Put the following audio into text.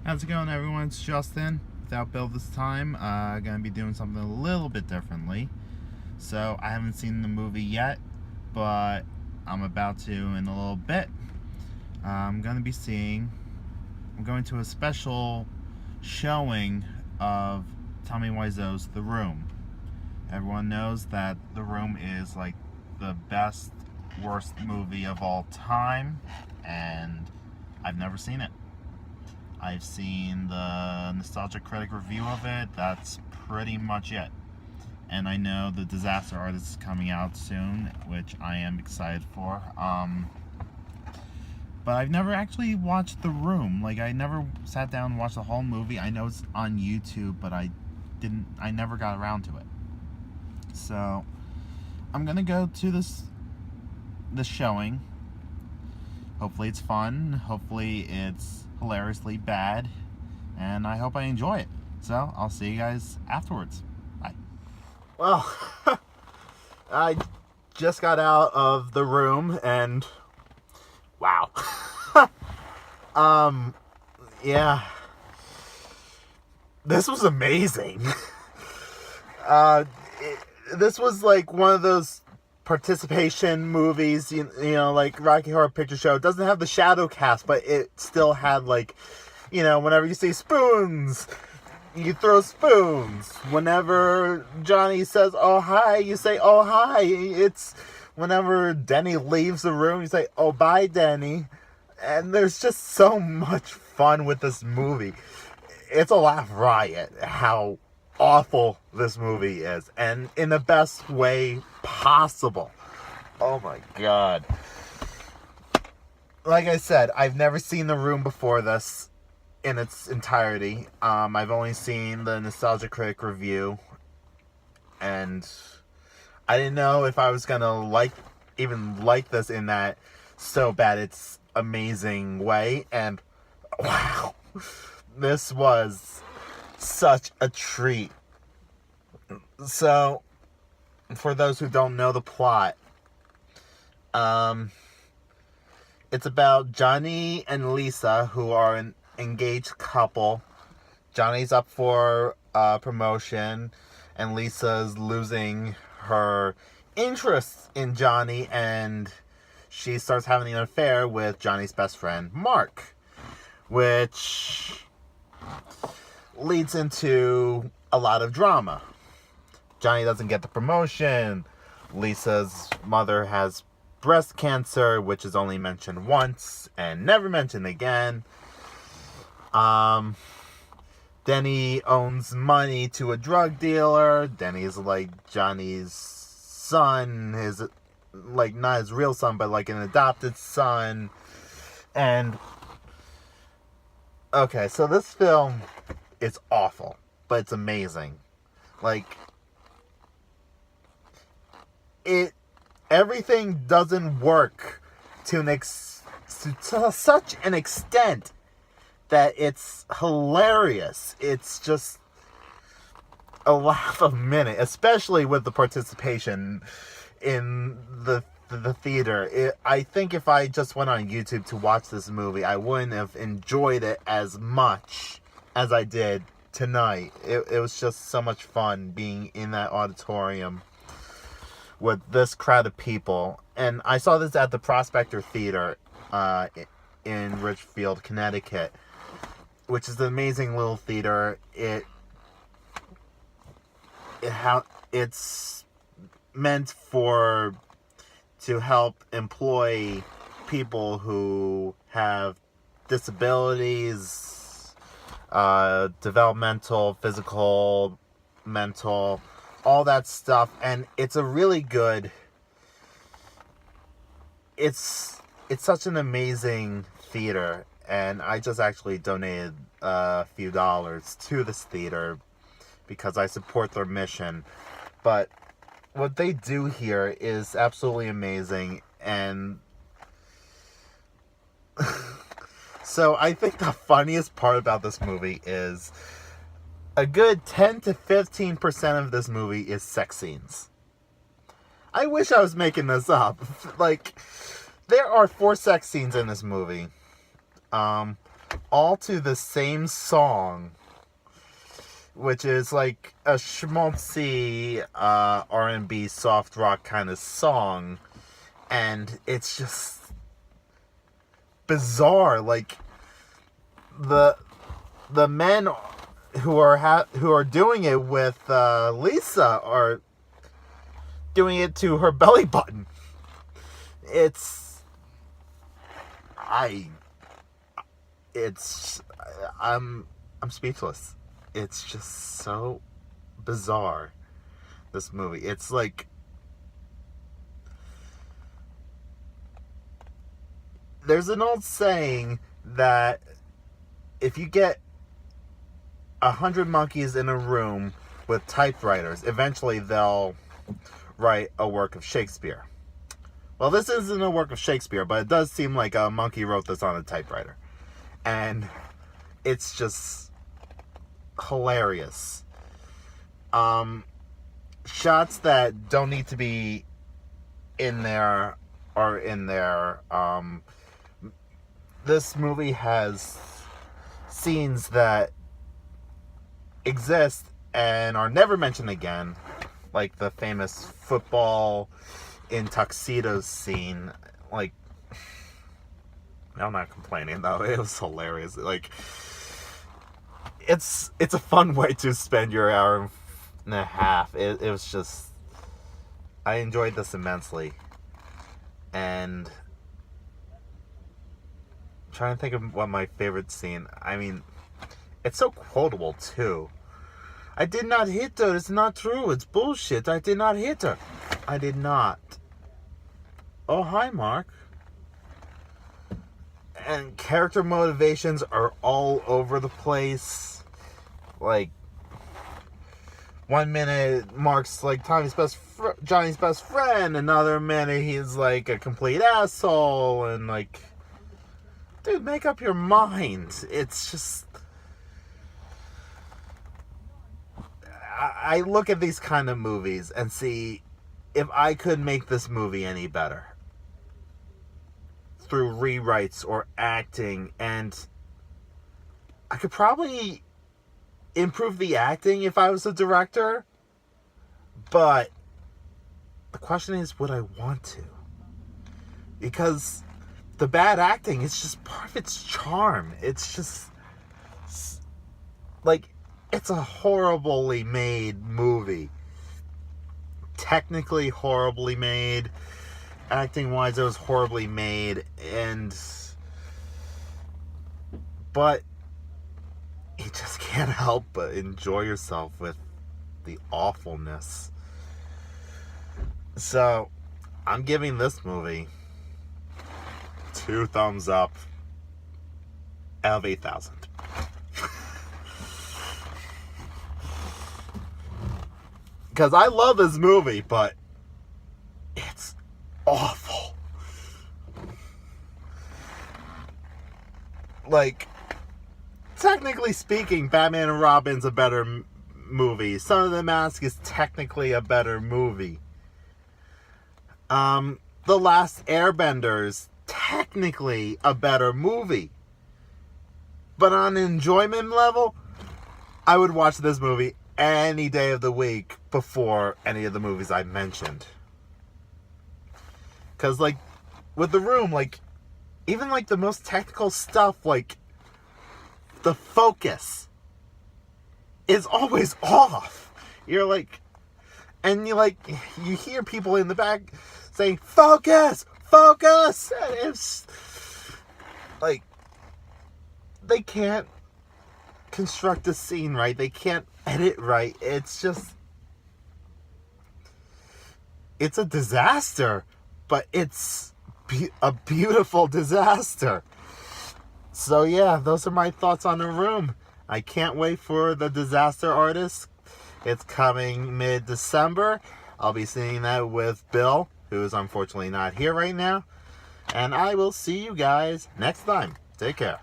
How's it going, everyone? It's Justin. Without Bill this time, gonna be doing something a little bit differently. So I haven't seen the movie yet, but I'm about to in a little bit. I'm going to a special showing of Tommy Wiseau's The Room. Everyone knows that The Room is like the best, worst movie of all time, and I've never seen it. I've seen the Nostalgia Critic review of it. That's pretty much it. And I know the Disaster Artist is coming out soon, which I am excited for. But I've never actually watched The Room. Like, I never sat down and watched the whole movie. I know it's on YouTube, but I never got around to it. So I'm gonna go to this showing. Hopefully it's fun. Hopefully it's hilariously bad. And I hope I enjoy it. So I'll see you guys afterwards. Bye. Well, I just got out of The Room and wow. Yeah. This was amazing. This was like one of those participation movies, you know, like Rocky Horror Picture Show. It doesn't have the shadow cast, but it still had, like, you know, whenever you see spoons, you throw spoons. Whenever Johnny says, "Oh, hi," you say, "Oh, hi." It's whenever Denny leaves the room, you say, "Oh, bye, Denny." And there's just so much fun with this movie. It's a laugh riot how awful this movie is, and in the best way possible. Oh my god. Like I said, I've never seen The Room before this in its entirety. I've only seen the Nostalgia Critic review, and I didn't know if I was gonna like this in that so bad it's amazing way, and wow, this was such a treat. So, for those who don't know the plot, it's about Johnny and Lisa, who are an engaged couple. Johnny's up for promotion, and Lisa's losing her interest in Johnny, and she starts having an affair with Johnny's best friend, Mark, which leads into a lot of drama. Johnny doesn't get the promotion. Lisa's mother has breast cancer, which is only mentioned once and never mentioned again. Denny owns money to a drug dealer. Denny's like Johnny's son, his, like, not his real son, but like an adopted son. And okay, so this film is awful, but it's amazing. Like, everything doesn't work to such an extent that it's hilarious. It's just a laugh a minute, especially with the participation in the theater. I think if I just went on YouTube to watch this movie, I wouldn't have enjoyed it as much as I did tonight. It was just so much fun being in that auditorium with this crowd of people. And I saw this at the Prospector Theater in Richfield, Connecticut, which is an amazing little theater. It's meant to help employ people who have disabilities, developmental, physical, mental, all that stuff. And it's a really good, it's such an amazing theater. And I just actually donated a few dollars to this theater because I support their mission. But what they do here is absolutely amazing. And so I think the funniest part about this movie is a good 10 to 15% of this movie is sex scenes. I wish I was making this up. Like, there are 4 sex scenes in this movie. all to the same song, which is like a schmaltzy R&B soft rock kind of song, and it's just bizarre. Like the men who are doing it with Lisa are doing it to her belly button. I'm speechless. It's just so bizarre, this movie. It's like, there's an old saying that if you get 100 monkeys in a room with typewriters, eventually they'll write a work of Shakespeare. Well, this isn't a work of Shakespeare, but it does seem like a monkey wrote this on a typewriter. And it's just hilarious. Shots that don't need to be in there are in there. This movie has scenes that exist and are never mentioned again, like the famous football in tuxedos scene. Like, I'm not complaining though, it was hilarious. Like, it's a fun way to spend your hour and a half. It was just, I enjoyed this immensely. And I'm trying to think of what my favorite scene, I mean, it's so quotable too. I did not hit her. It's not true. It's bullshit. I did not hit her. I did not. Oh, hi, Mark. And character motivations are all over the place. Like, one minute Mark's like Johnny's best friend. Another minute he's like a complete asshole. And like, dude, make up your mind. It's just, I look at these kind of movies and see if I could make this movie any better through rewrites or acting, and I could probably improve the acting if I was a director, but the question is, would I want to? Because the bad acting is just part of its charm. It's just like, it's a horribly made movie. Technically horribly made. Acting wise, it was horribly made. But you just can't help but enjoy yourself with the awfulness. So, I'm giving this movie 2 thumbs up out of 8,000. Because I love this movie, but it's awful. Like, technically speaking, Batman and Robin's a better movie. Son of the Mask is technically a better movie. The Last Airbender's technically a better movie. But on an enjoyment level, I would watch this movie any day of the week before any of the movies I mentioned. Because, like, with The Room, like, even, like, the most technical stuff, like, the focus is always off. You're like, and you hear people in the back saying, focus, focus! And it's, like, they can't construct a scene right. They can't edit right. It's just, it's a disaster, but it's a beautiful disaster. So yeah, those are my thoughts on The Room. I can't wait for The Disaster Artist. It's coming mid-December. I'll be seeing that with Bill, who is unfortunately not here right now. And I will see you guys next time. Take care.